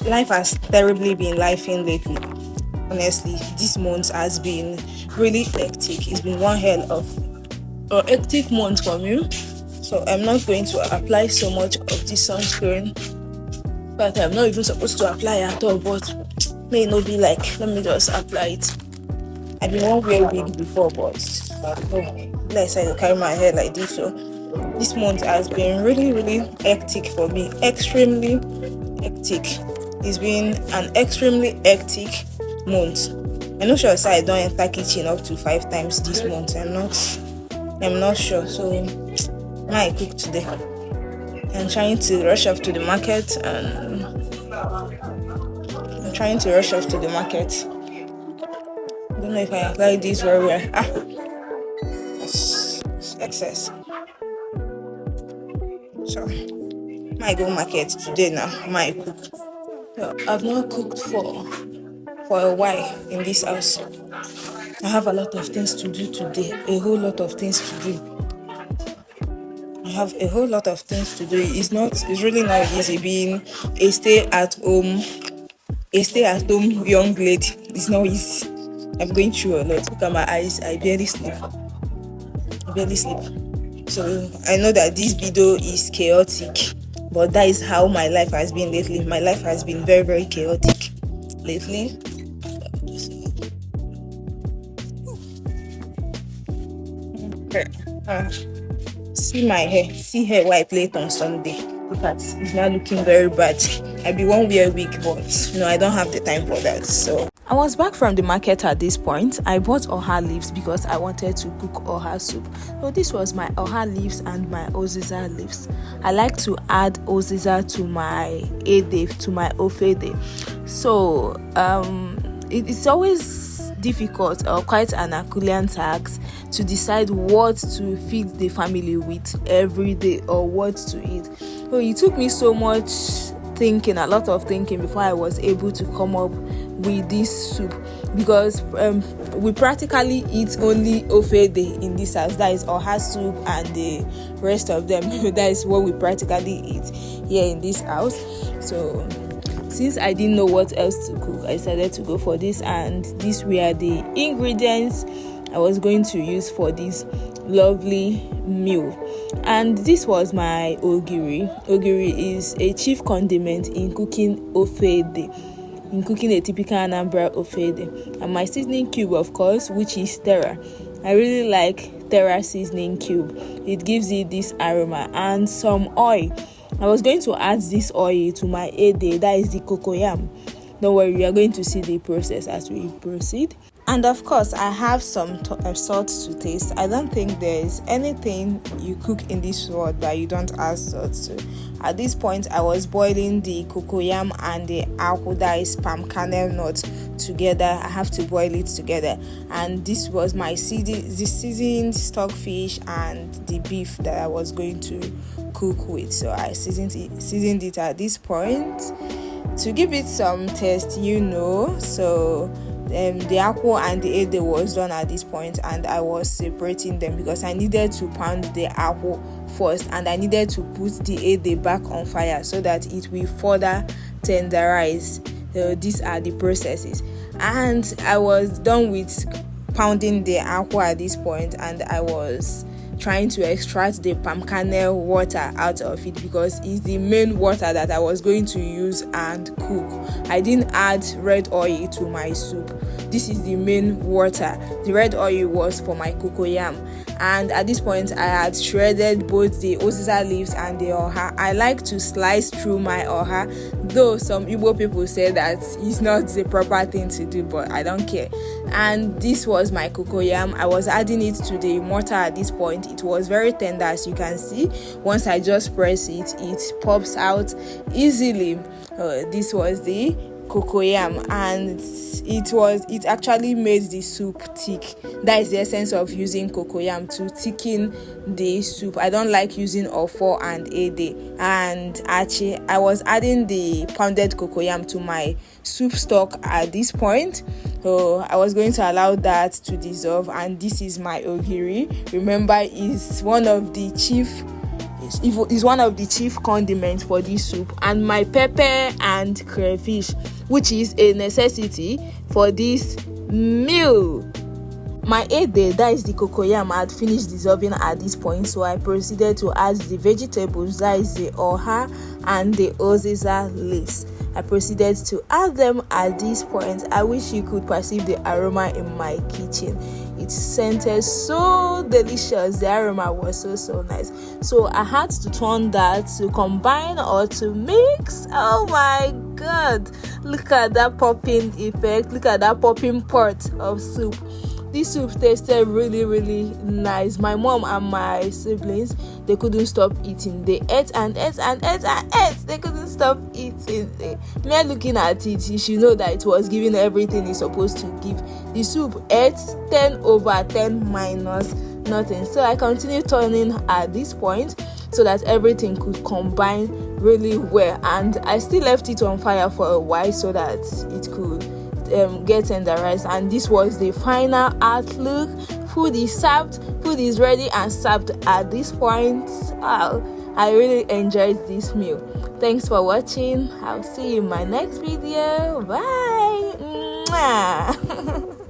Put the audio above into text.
Life has terribly been lifing lately. Honestly, this month has been really hectic. It's been one hell of a hectic month for me. So I'm not going to apply so much of this sunscreen. But I'm not even supposed to apply at all. But may not be like, let me just apply it. I've been one wear wig before, but let's say I carry my hair like this. So this month has been really, really hectic for me. Extremely hectic. It's been an extremely hectic month. I'm not sure I don't enter kitchen up to 5 times this month. I'm not sure. So now I cook today. I'm trying to rush off to the market and I don't know if I apply this very well. It's excess. So I go market today now. I cook. So, I've not cooked for a while in this house. I have a lot of things to do today. A whole lot of things to do. I have a whole lot of things to do. It's really not easy being a stay-at-home young lady. It's not easy. I'm going through a lot. Look at my eyes. I barely sleep. So I know that this video is chaotic, but that is how my life has been lately. My life has been very, very chaotic lately. See my hair. See hair white late on Sunday. Look at it's not looking very bad. I be one wear wig, but I don't have the time for that. So I was back from the market at this point. I bought Oha leaves because I wanted to cook Oha soup. So this was my Oha leaves and my Oziza leaves. I like to add Oziza to my ede, to my ofede. So it's always difficult or quite an Herculean task to decide what to feed the family with every day or what to eat. So it took me so much thinking, a lot of thinking, before I was able to come up with this soup, because we practically eat only ofede in this house. That is Oha soup, and the rest of them that is what we practically eat here in this house. So since I didn't know what else to cook, I decided to go for this, and these were the ingredients I was going to use for this lovely meal. And this was my ogiri. Ogiri is a chief condiment in cooking ofede, in cooking a typical Anambra ofede. And my seasoning cube, of course, which is Terra. I really like Terra seasoning cube. It gives it this aroma, and some oil. I was going to add this oil to my ede, that is the cocoyam. Don't worry, we are going to see the process as we proceed. And of course, I have some salt to taste. I don't think there is anything you cook in this world that you don't add salt to. At this point, I was boiling the cocoyam and the akpu, that is palm kernel nut, together. I have to boil it together. And this was my seasoned stockfish and the beef that I was going to cook with. So I seasoned it at this point to give it some taste, So the akpu and the ede was done at this point, and I was separating them because I needed to pound the akpu first, and I needed to put the ede back on fire so that it will further tenderize. These are the processes, and I was done with pounding the akpu at this point, and I was trying to extract the palm kernel water out of it because it's the main water that I was going to use and cook. I didn't add red oil to my soup. This is the main water. The red oil was for my cocoyam. And at this point, I had shredded both the Oziza leaves and the Oha. I like to slice through my Oha, though some Igbo people say that it's not the proper thing to do, but I don't care. And this was my cocoyam. I was adding it to the mortar at this point. It was very tender, as you can see. Once I just press it, it pops out easily. This was the cocoyam, and it actually made the soup thick. That is the essence of using cocoyam, to thicken the soup. I don't like using ofo and ede and achi. I was adding the pounded cocoyam to my soup stock at this point, so I was going to allow that to dissolve. And this is my ogiri. Remember, it's one of the chief is one of the chief condiments for this soup, and my pepper and crayfish, which is a necessity for this meal. My 8th day, that is the cocoyam, I had finished dissolving at this point, so I proceeded to add the vegetables, that is the oha and the oziza leaves. I proceeded to add them at this point. I wish you could perceive the aroma in my kitchen. It scented so delicious. The aroma was so nice. So I had to turn that to combine or to mix. Oh my god, look at that popping effect. Look at that popping pot of soup. This soup tasted really nice. My mom and my siblings, they couldn't stop eating. They ate and ate and ate and ate. They couldn't stop eating. Me looking at it, you should know that it was giving everything it's supposed to give. The soup ate 10/10 minus nothing. So I continued turning at this point so that everything could combine really well, and I still left it on fire for a while so that it could get tenderized. And this was the final outlook. Food is served, food is ready and served at this point. Wow, I really enjoyed this meal. Thanks for watching. I'll see you in my next video. Bye. Mwah.